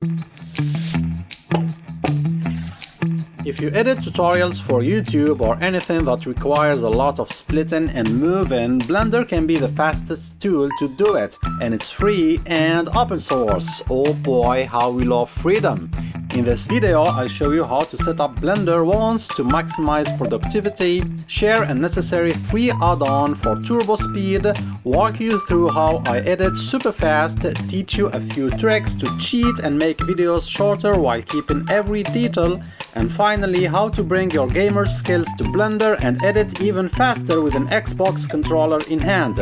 If you edit tutorials for YouTube or anything that requires a lot of splitting and moving, Blender can be the fastest tool to do it, and it's free and open source. Oh boy, how we love freedom! In this video, I show you how to set up Blender once to maximize productivity, share a necessary free add-on for turbo speed, walk you through how I edit super fast, teach you a few tricks to cheat and make videos shorter while keeping every detail, and finally how to bring your gamer skills to Blender and edit even faster with an Xbox controller in hand.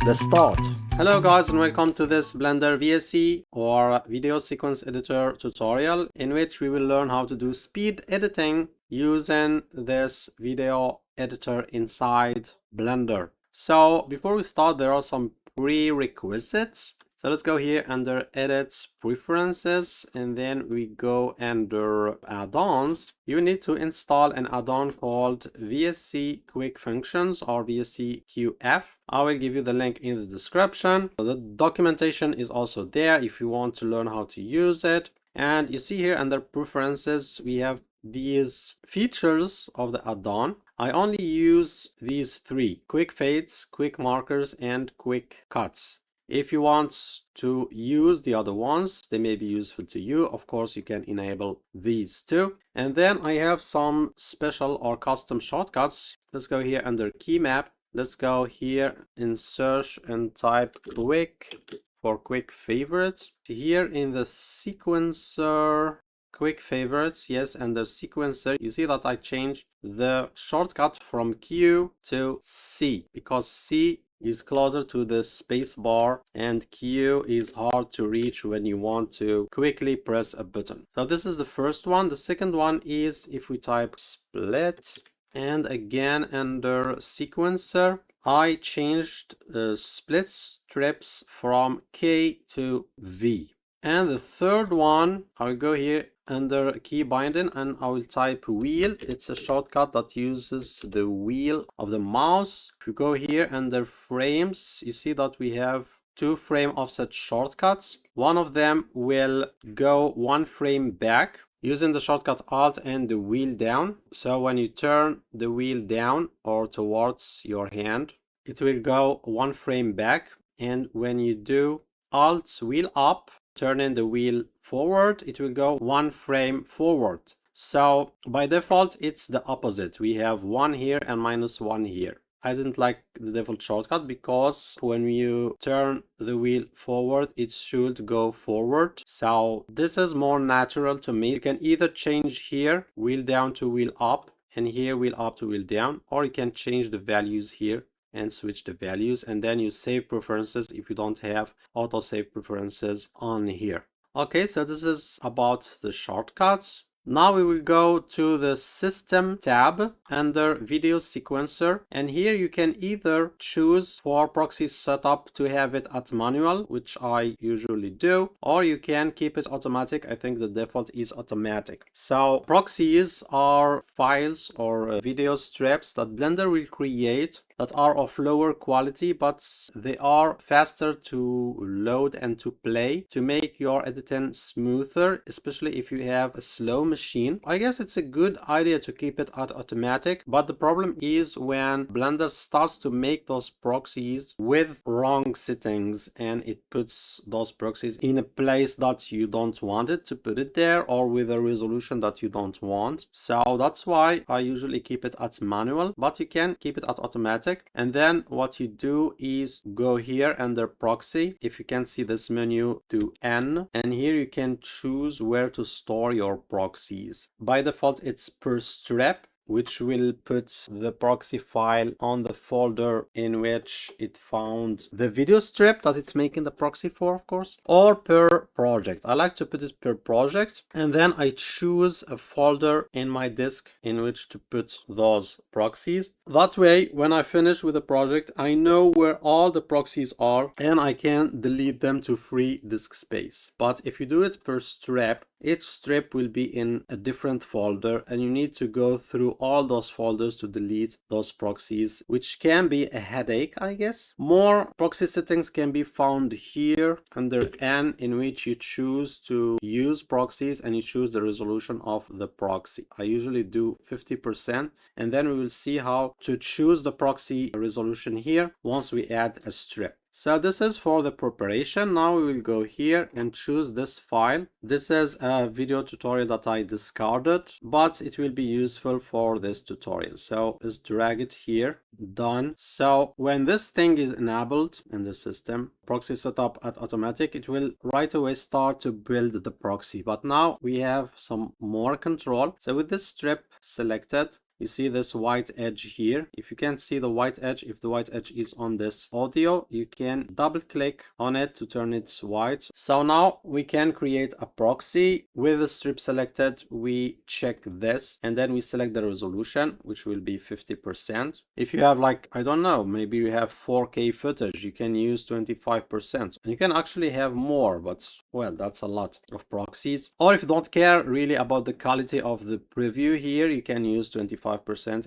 Let's start! Hello guys, and welcome to this Blender VSE or Video Sequence Editor tutorial, in which we will learn how to do speed editing using this video editor inside Blender. So before we start, there are some prerequisites. So let's go here under Edit Preferences, and then we go under Add-ons. You need to install an add-on called VSE Quick Functions or VSEQF. I will give you the link in the description. The documentation is also there if you want to learn how to use it. And you see here under Preferences, we have these features of the add-on. I only use these three: quick fades, quick markers, and quick cuts. If you want to use the other ones, they may be useful to you. Of course, you can enable these too. And then I have some special or custom shortcuts. Let's go here under Key Map. Let's go here in search and type quick for quick favorites. Here in the sequencer, quick favorites, yes, under sequencer, you see that I changed the shortcut from Q to C because C is closer to the space bar and Q is hard to reach when you want to quickly press a button. So this is the first one. The second one is if we type split, and again under sequencer, I changed split strips from K to V. And the third one, I'll go here under key binding and I will type wheel. It's a shortcut that uses the wheel of the mouse. If you go here under frames, you see that we have two frame offset shortcuts. One of them will go one frame back using the shortcut Alt and the wheel down. So when you turn the wheel down or towards your hand, it will go one frame back. And when you do Alt wheel up, turning the wheel forward, it will go one frame forward. So by default, it's the opposite. We have one here and -1 here. I didn't like the default shortcut because when you turn the wheel forward, it should go forward. So this is more natural to me. You can either change here, wheel down to wheel up, and here wheel up to wheel down, or you can change the values here and switch the values, and then you save preferences if you don't have auto save preferences on here. Okay, so this is about the shortcuts. Now we will go to the System tab under Video Sequencer, and here you can either choose for proxy setup to have it at manual, which I usually do, or you can keep it automatic. I think the default is automatic. So proxies are files or video strips that Blender will create that are of lower quality, but they are faster to load and to play to make your editing smoother, especially if you have a slow machine. I guess it's a good idea to keep it at automatic, but the problem is when Blender starts to make those proxies with wrong settings and it puts those proxies in a place that you don't want it to put it there, or with a resolution that you don't want. So that's why I usually keep it at manual, but you can keep it at automatic. And then what you do is go here under proxy. If you can see this menu, to N, and here you can choose where to store your proxies. By default, it's per strip, which will put the proxy file on the folder in which it found the video strip that it's making the proxy for, of course, or per project. I like to put it per project, and then I choose a folder in my disk in which to put those proxies. That way, when I finish with the project, I know where all the proxies are and I can delete them to free disk space. But if you do it per strip, Each strip will be in a different folder, and you need to go through all those folders to delete those proxies, which can be a headache, I guess. More proxy settings can be found here under N, in which you choose to use proxies and you choose the resolution of the proxy. I usually do 50%, and then we will see how to choose the proxy resolution here once we add a strip. So this is for the preparation. Now we will go here and choose this file. This is a video tutorial that I discarded, but it will be useful for this tutorial. So let's drag it here. Done. So when this thing is enabled in the system, proxy setup at automatic, it will right away start to build the proxy. But now we have some more control. So with this strip selected, you see this white edge here. If you can't see the white edge, if the white edge is on this audio, you can double click on it to turn it white. So now we can create a proxy. With the strip selected, we check this and then we select the resolution, which will be 50%. If you have, like, I don't know, maybe you have 4K footage, you can use 25%. You can actually have more, but well, that's a lot of proxies. Or if you don't care really about the quality of the preview here, you can use 25%,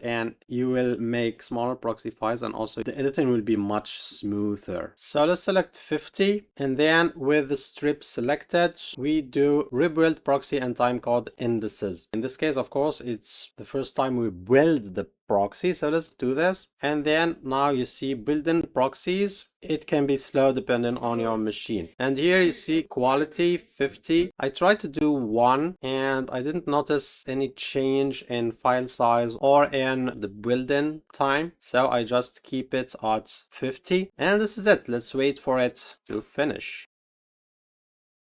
and you will make smaller proxy files, and also the editing will be much smoother. So let's select 50, and then with the strip selected, we do rebuild proxy and timecode indices. In this case, of course, it's the first time we build the proxy, so let's do this. And then now you see building proxies. It can be slow depending on your machine. And here you see quality 50. I tried to do 1 and I didn't notice any change in file size or in the building time, so I just keep it at 50. And this is it. Let's wait for it to finish.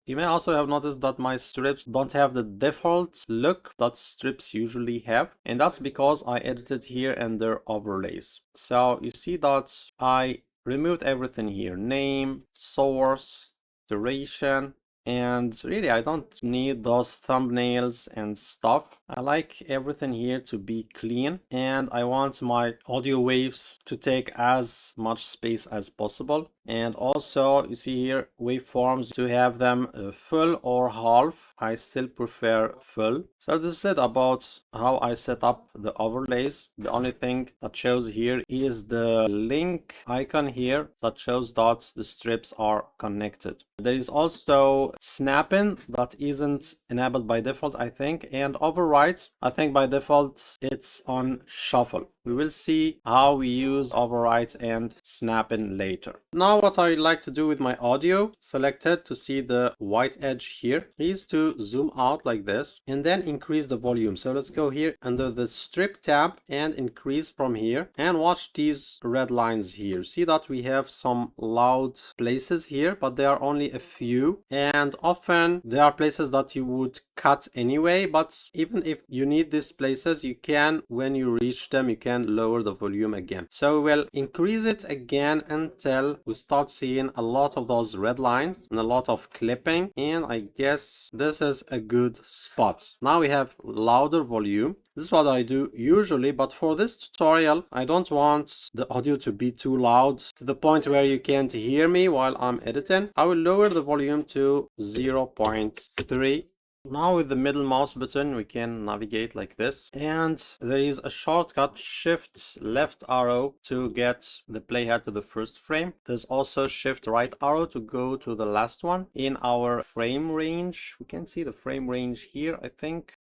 You may also have noticed that my strips don't have the default look that strips usually have, and that's because I edited here under overlays. So you see that I removed everything here: name, source, duration, and really I don't need those thumbnails and stuff. I like everything here to be clean, and I want my audio waves to take as much space as possible. And also you see here waveforms, to have them full or half. I still prefer full. So this is it about how I set up the overlays. The only thing that shows here is the link icon here that shows that the strips are connected. There is also snapping that isn't enabled by default, I think, and overwrite, I think by default it's on shuffle. We will see how we use overwrite and snapping later. Now what I like to do with my audio selected to see the white edge here is to zoom out like this and then increase the volume. So let's go here under the strip tab and increase from here, and watch these red lines here. See that we have some loud places here, but there are only a few, and often there are places that you would cut anyway, but even if you need these places, you can, when you reach them, you can lower the volume again. So we'll increase it again until we start seeing a lot of those red lines and a lot of clipping, and I guess this is a good spot. Now we have louder volume. This is what I do usually, but for this tutorial I don't want the audio to be too loud to the point where you can't hear me while I'm editing. I will lower the volume to 0.3. Now with the middle mouse button we can navigate like this, and there is a shortcut, shift left arrow, to get the playhead to the first frame. There's also shift right arrow to go to the last one. In our frame range, we can see the frame range here, I think.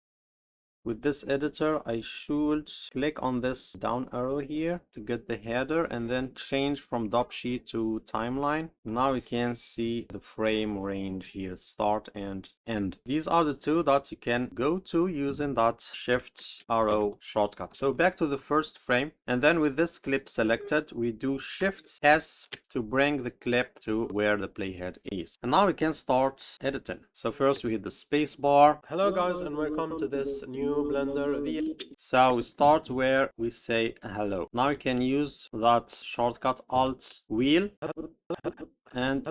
With this editor, I should click on this down arrow here to get the header and then change from dop sheet to timeline. Now we can see the frame range here, start and end. These are the two that you can go to using that shift arrow shortcut. So back to the first frame, and then with this clip selected, we do shift S to bring the clip to where the playhead is. And now we can start editing. So first we hit the space bar. Hello guys, and welcome to this new Blender VSE. So we start where we say hello. Now you can use that shortcut Alt wheel and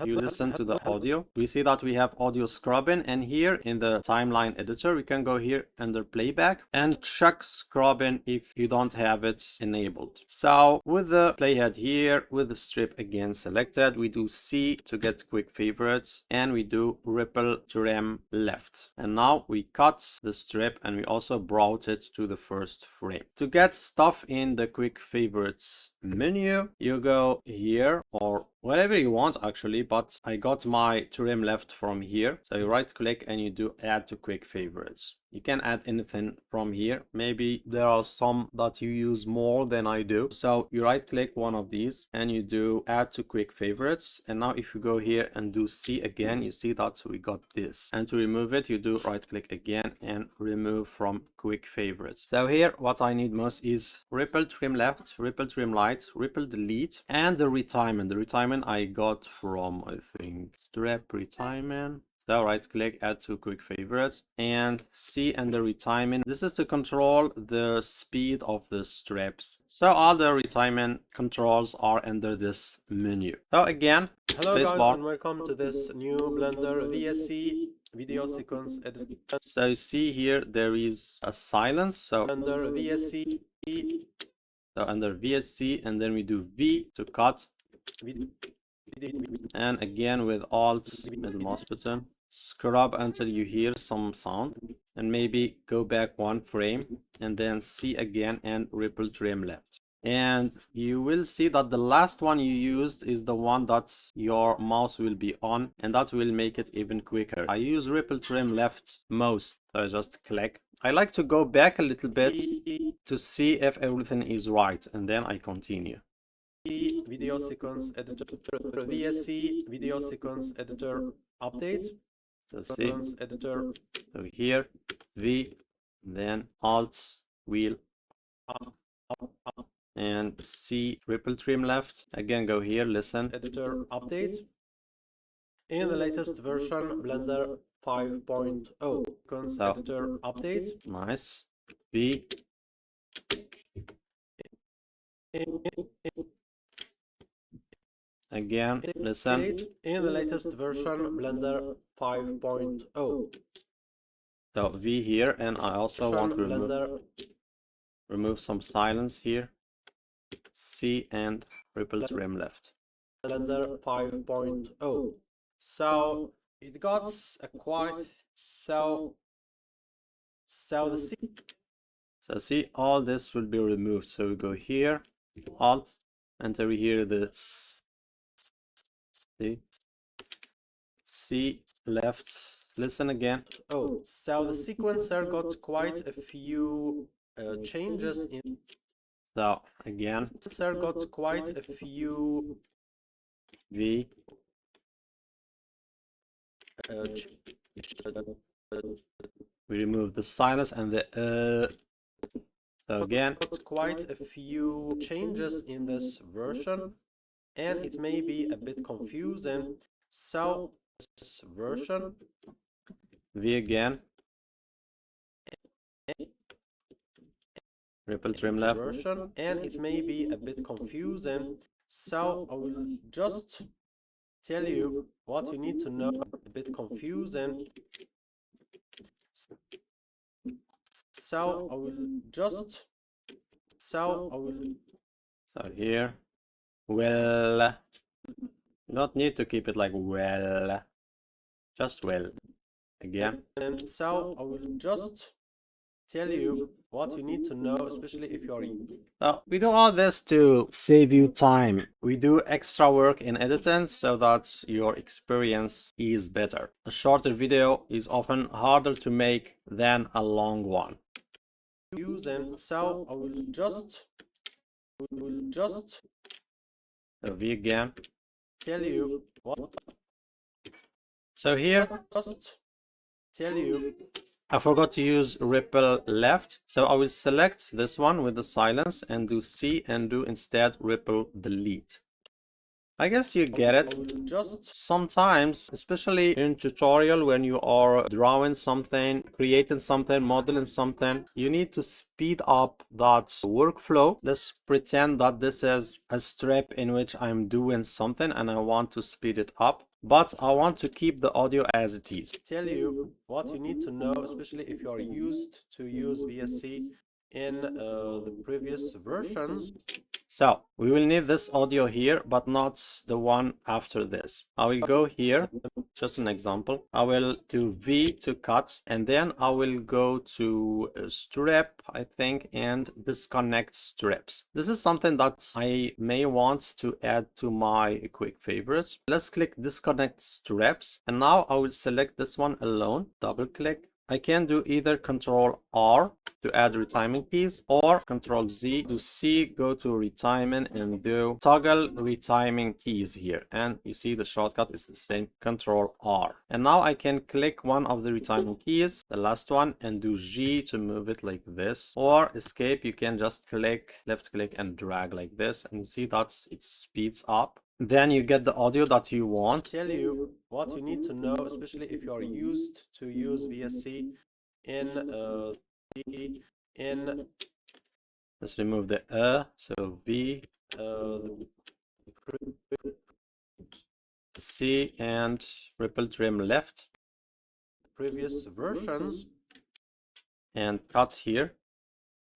you listen to the audio. We see that we have audio scrubbing, and here in the timeline editor we can go here under playback and check scrubbing if you don't have it enabled. So with the playhead here, with the strip again selected, we do C to get quick favorites, and we do ripple trim left, and now we cut the strip and we also brought it to the first frame. To get stuff in the quick favorites menu, you go here, or whatever you want actually, but I got my trim left from here. So you right click and you do add to quick favorites. You can add anything from here. Maybe there are some that you use more than I do. So you right click one of these and you do add to quick favorites. And now if you go here and do C again, you see that we got this. And to remove it, you do right click again and remove from quick favorites. So here what I need most is ripple trim left, ripple trim right, ripple delete, and the retiming. The retiming I got from, I think, strip retiming. So right click, add to quick favorites, and C under retiming. This is to control the speed of the strips. So all the retiming controls are under this menu. So again, hello guys, and welcome to this new Blender VSE video sequence editor. So you see here there is a silence. So Blender VSE. So under VSC, and then we do V to cut. And again with Alt, middle mouse button, scrub until you hear some sound, and maybe go back one frame, and then C again and ripple trim left. And you will see that the last one you used is the one that your mouse will be on, and that will make it even quicker. I use ripple trim left most, so I just click. I like to go back a little bit to see if everything is right, and then I continue. Video sequence editor, VSE video sequence editor update. So sequence editor. So here V, then Alt, wheel up, and C, ripple trim left. Again go here, listen. Editor update. In the latest version, Blender 5.0. So, editor update. Nice. V. Again, listen. In the latest version, Blender 5.0. So V here, and I also want to remove some silence here. C and ripple trim left. Blender 5.0. So it got a quite so see, all this will be removed. So we go here, Alt, enter here the C left, listen again. Oh, so the sequencer got quite a few changes in. So again, sequencer got quite a few V. We remove the silence and the So again, quite a few changes in this version, and it may be a bit confusing. So this version V again, ripple trim left version, and it may be a bit confusing. So I will just tell you what you need to know. A bit confusing. So I will just so here, well, you don't need to keep it like well, just well. Again, and so I will just tell you what you need to know, especially if you are in. So we do all this to save you time. We do extra work in editing so that your experience is better. A shorter video is often harder to make than a long one. And so I will just So V again, tell you what. So here, just tell you I forgot to use ripple left, so I will select this one with the silence and do C and do instead ripple delete. I guess you get it. Just Sometimes, especially in tutorial, when you are drawing something, creating something, modeling something, you need to speed up that workflow. Let's pretend that this is a strip in which I'm doing something and I want to speed it up, but I want to keep the audio as it is. tell you what you need to know, especially if you are used to use VSE in the previous versions. So we will need this audio here, but not the one after this. I will go here, just an example. I will do V to cut, and then I will go to strip, I think, and disconnect strips. This is something that I may want to add to my quick favorites. Let's click disconnect strips, and now I will select this one alone, double click. I can do either Control R to add retiming keys, or Control Z to C, go to retiming and do toggle retiming keys here. And you see the shortcut is the same, Control R. And now I can click one of the retiming keys, the last one, and do G to move it like this. Or escape, you can just click, left click and drag like this. And you see that it speeds up. Then you get the audio that you want. Tell you what you need to know, especially if you are used to use VSE in Let's remove the so V, C, and ripple trim left. previous versions. And cut here.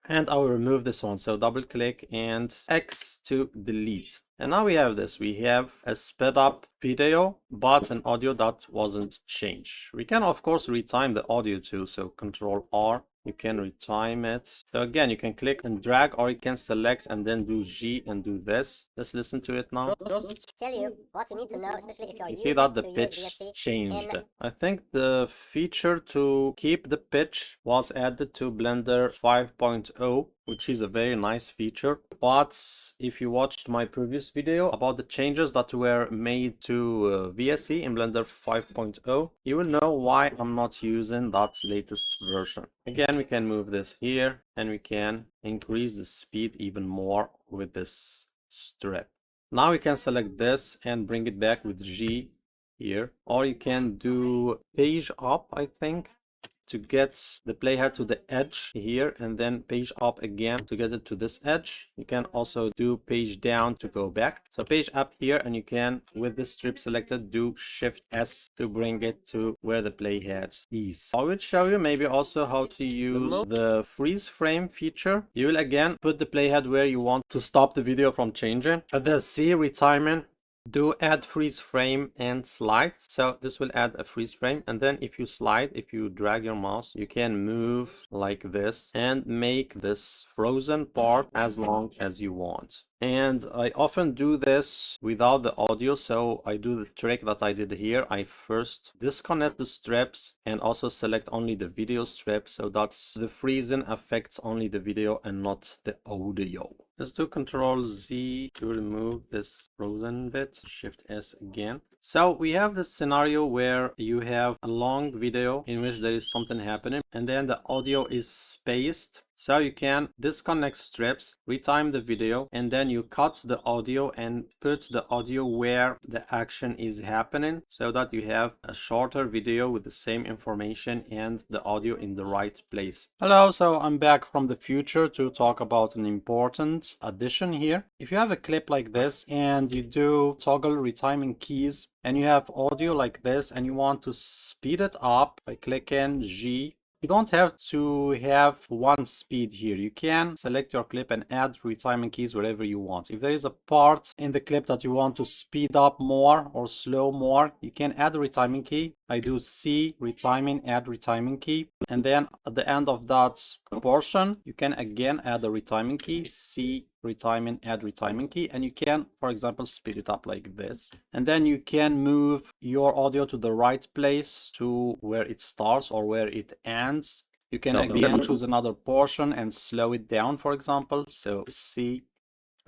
And I will remove this one. So double click and X to delete. And now we have this. We have a sped up video, but an audio that wasn't changed. We can, of course, retime the audio too. So Control R, you can retime it. So again, you can click and drag, or you can select and then do G and do this. Let's listen to it now. Just tell you what you need to know, especially if you're You used see that the to use pitch VSE changed. I think the feature to keep the pitch was added to Blender 5.0, which is a very nice feature. But if you watched my previous video about the changes that were made to VSE in Blender 5.0, you will know why I'm not using that latest version. Again, we can move this here and we can increase the speed even more with this strip. Now we can select this and bring it back with G here, or you can do page up, I think, to get the playhead to the edge here, and then page up again to get it to this edge. You can also do page down to go back. So page up here, and you can, with this strip selected, do Shift S to bring it to where the playhead is. I will show you maybe also how to use the freeze frame feature. You will again put the playhead where you want to stop the video from changing. At the C retiming, do add freeze frame and slide. So this will add a freeze frame, and then if you slide, if you drag your mouse, you can move like this and make this frozen part as long as you want. And I often do this without the audio, so I do the trick that I did here. I first disconnect the strips and also select only the video strip, so that's the freezing affects only the video and not the audio. Let's do Control Z to remove this frozen bit, Shift S again. So we have this scenario where you have a long video in which there is something happening, and then the audio is spaced. So you can disconnect strips, retime the video, and then you cut the audio and put the audio where the action is happening, so that you have a shorter video with the same information and the audio in the right place. Hello, so I'm back from the future to talk about an important addition here. If you have a clip like this and you do toggle retiming keys, and you have audio like this and you want to speed it up by clicking G, you don't have to have one speed here. You can select your clip and add retiming keys wherever you want. If there is a part in the clip that you want to speed up more or slow more, you can add a retiming key. I do C retiming, add retiming key, and then at the end of that portion, you can again add a retiming key, C retiming, add retiming key, and you can, for example, speed it up like this. And then you can move your audio to the right place, to where it starts or where it ends. You can again choose another portion and slow it down, for example. So C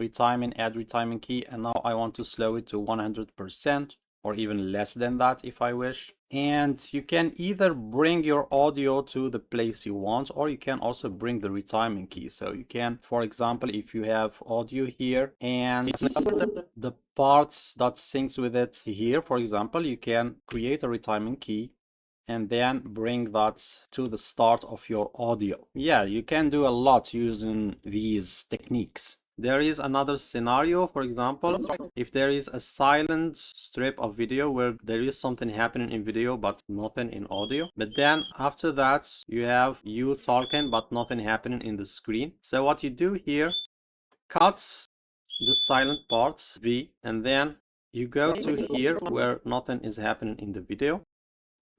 retiming, add retiming key, and now I want to slow it to 100%. or even less than that if I wish. And you can either bring your audio to the place you want, or you can also bring the retiming key. So you can, for example, if you have audio here and the parts that syncs with it here, for example, you can create a retiming key and then bring that to the start of your audio. Yeah, you can do a lot using these techniques. There is another scenario, for example, if there is a silent strip of video where there is something happening in video but nothing in audio, but then after that you have you talking but nothing happening in the screen. So what you do here, cut the silent part V, and then you go to here where nothing is happening in the video.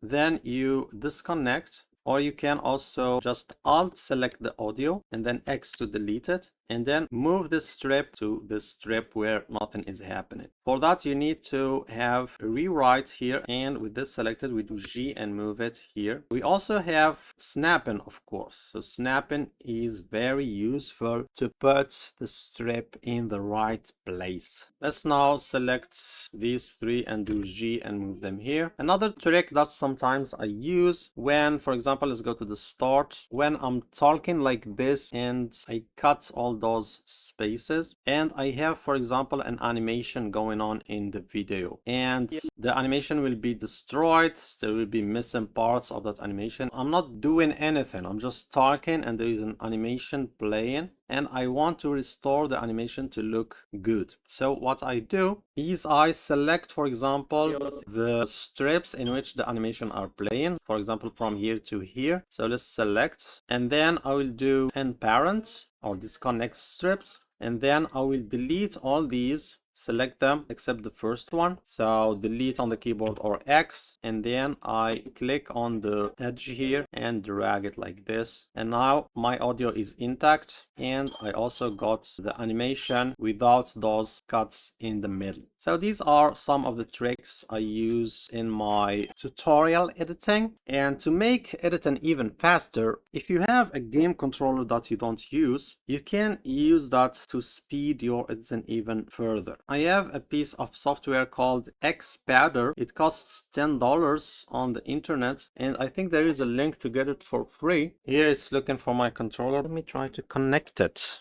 Then you disconnect, or you can also just Alt select the audio and then X to delete it, and then move this strip to this strip where nothing is happening. For that you need to have a rewrite here, and with this selected we do G and move it here. We also have snapping, of course. So snapping is very useful to put the strip in the right place. Let's now select these three and do G and move them here. Another trick that sometimes I use when, for example, let's go to the start, when I'm talking like this and I cut all those spaces and I have, for example, an animation going on in the video, and the animation will be destroyed. There will be missing parts of that animation. I'm not doing anything, I'm just talking and there is an animation playing, and I want to restore the animation to look good. So what I do is I select, for example, the strips in which the animation are playing, for example, from here to here. So let's select, and then I will do end parent or disconnect strips, and then I will delete all these, select them except the first one. So delete on the keyboard or X, and then I click on the edge here and drag it like this. And now my audio is intact, and I also got the animation without those cuts in the middle. So these are some of the tricks I use in my tutorial editing. And to make editing even faster, if you have a game controller that you don't use, you can use that to speed your editing even further. I have a piece of software called Xpadder. It costs $10 on the internet, and I think there is a link to get it for free. Here it's looking for my controller. Let me try to connect it.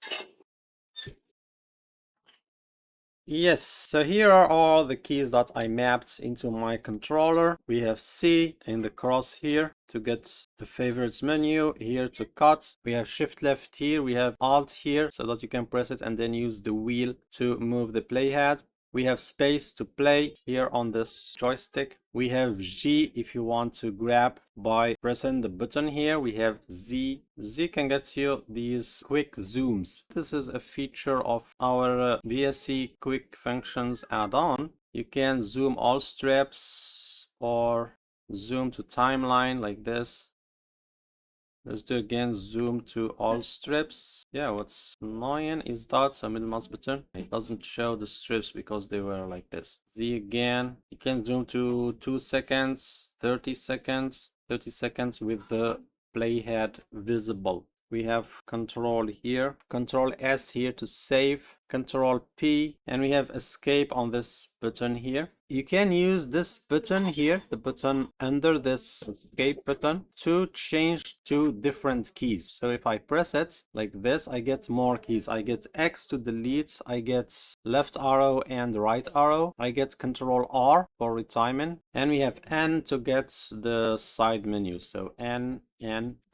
Yes, so here are all the keys that I mapped into my controller. We have C in the cross here to get the favorites menu, here to cut. We have shift left here, we have alt here so that you can press it and then use the wheel to move the playhead. We have space to play here on this joystick. We have G if you want to grab by pressing the button here. We have Z. Z can get you these quick zooms. This is a feature of our VSE Quick Functions add-on. You can zoom all strips or zoom to timeline like this. Let's do again zoom to all strips. Yeah, what's annoying is that so middle mouse button, it doesn't show the strips because they were like this. Z again, you can zoom to 2 seconds, 30 seconds, 30 seconds with the playhead visible. We have control here, control S here to save, control P, and we have escape on this button here. You can use this button here, the button under this escape button, to change to different keys. So if I press it like this, I get more keys. I get X to delete, I get left arrow and right arrow, I get control R for retiming, and we have N to get the side menu. So N.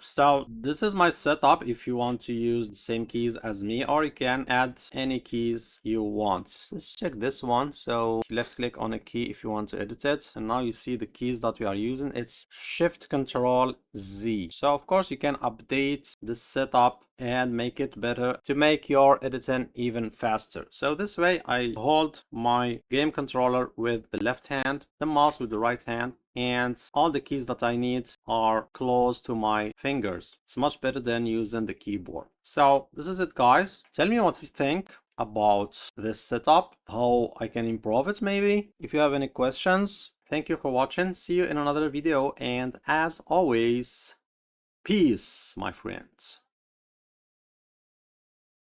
So this is my setup if you want to use the same keys as me, or you can add any keys you want. Let's check this one. So left click on a key if you want to edit it, and now you see the keys that we are using. It's Shift Control Z. So of course you can update the setup and make it better to make your editing even faster. So this way I hold my game controller with the left hand, the mouse with the right hand, and all the keys that I need are close to my fingers. It's much better than using the keyboard. So this is it, guys. Tell me what you think about this setup, how I can improve it maybe. If you have any questions, thank you for watching. See you in another video, and as always, peace, my friends.